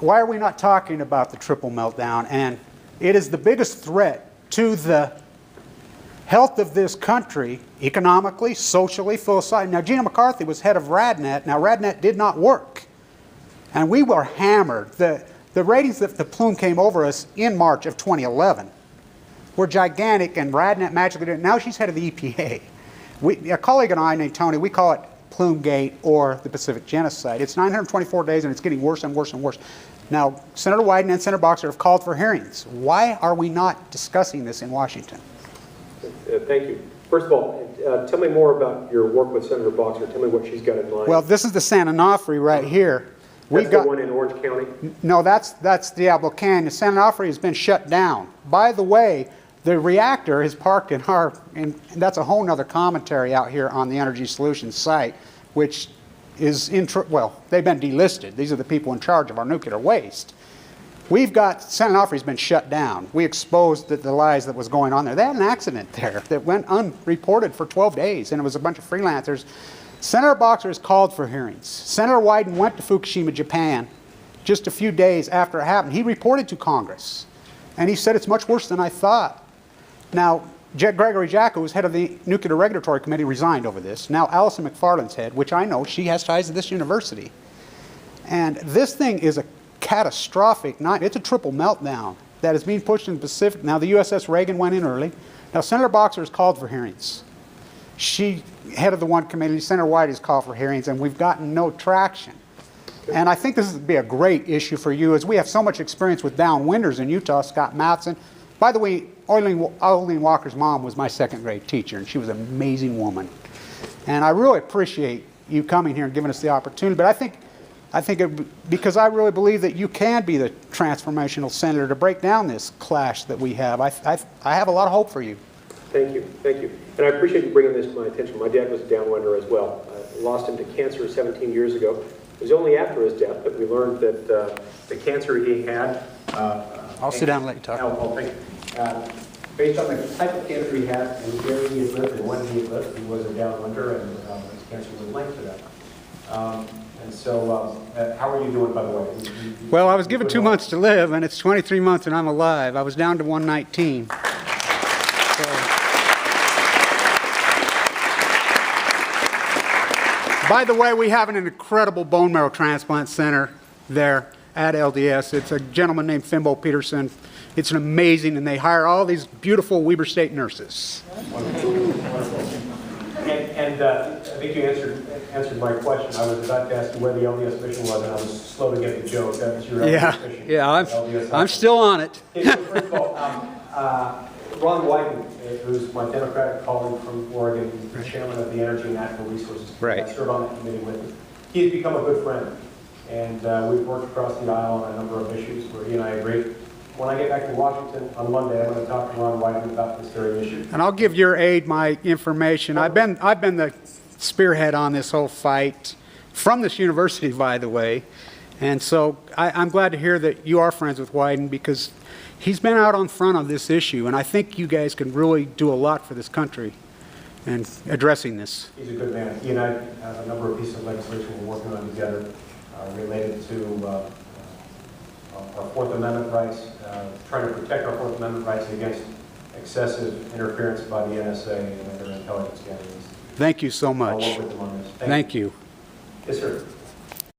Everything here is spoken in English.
why are we not talking about the triple meltdown? And it is the biggest threat to the health of this country, economically, socially, philosophically. Now, Gina McCarthy was head of RadNet. Now, RadNet did not work. And we were hammered. The ratings that the plume came over us in March of 2011 were gigantic, and RadNet magically did it. Now she's head of the EPA. A colleague and I named Tony, we call it Plumegate or the Pacific Genocide. It's 924 days, and it's getting worse and worse and worse. Now, Senator Wyden and Senator Boxer have called for hearings. Why are we not discussing this in Washington? Thank you. First of all, tell me more about your work with Senator Boxer. Tell me what she's got in mind. Well, this is the San Onofre right here. That's the one in Orange County? No, that's Diablo Canyon. San Onofre has been shut down. By the way, the reactor is parked in our, and that's a whole other commentary out here on the Energy Solutions site, which is, well, they've been delisted. These are the people in charge of our nuclear waste. We've got, San Onofre's been shut down. We exposed the lies that was going on there. They had an accident there that went unreported for 12 days, and it was a bunch of freelancers. Senator Boxer has called for hearings. Senator Wyden went to Fukushima, Japan, just a few days after it happened. He reported to Congress, and he said it's much worse than I thought. Now, Gregory Jacko, who's head of the Nuclear Regulatory Committee, resigned over this. Now Allison McFarland's head, which I know, she has ties to this university. And this thing is a catastrophic, it's a triple meltdown that is being pushed in the Pacific. Now the USS Reagan went in early. Now Senator Boxer has called for hearings. She, head of the one committee, Senator White has called for hearings, and we've gotten no traction. And I think this would be a great issue for you, as we have so much experience with downwinders in Utah. Scott Mattson. By the way, Eileen Walker's mom was my second grade teacher, and she was an amazing woman. And I really appreciate you coming here and giving us the opportunity. But because I really believe that you can be the transformational senator to break down this clash that we have. I have a lot of hope for you. Thank you, thank you. And I appreciate you bringing this to my attention. My dad was a downwinder as well. I lost him to cancer 17 years ago. It was only after his death that we learned that the cancer he had... I'll sit down and let you talk. Oh, thank you. Based on the type of cancer he had and where he had lived and when he had lived, he was a downwinder, and his cancer was linked to that. And so, how are you doing, by the way? Well, I was given 2 months to live, and it's 23 months and I'm alive. I was down to 119. So. By the way, we have an incredible bone marrow transplant center there at LDS. It's a gentleman named Fimbo Peterson. It's an amazing, and they hire all these beautiful Weber State nurses. Wonderful. And I think you answered my question. I was about to ask you where the LDS mission was, and I was slow to get the joke. That was your LDS mission. Yeah, I'm still on it. First of all, Ron Wyden, who's my Democratic colleague from Oregon, the chairman of the Energy and Natural Resources Committee, I served on that committee with him. He has become a good friend, and we've worked across the aisle on a number of issues where he and I agree. When I get back to Washington on Monday, I'm going to talk to Ron Wyden about this very issue. And I'll give your aide my information. I've been the spearhead on this whole fight from this university, by the way. And so I'm glad to hear that you are friends with Wyden, because he's been out on front of this issue, and I think you guys can really do a lot for this country in addressing this. He's a good man. He and I have a number of pieces of legislation we're working on together related to our Fourth Amendment rights, trying to protect our Fourth Amendment rights against excessive interference by the NSA and other intelligence gatherings. Thank you so much. I'll work with them on this. Thank you. Yes, sir.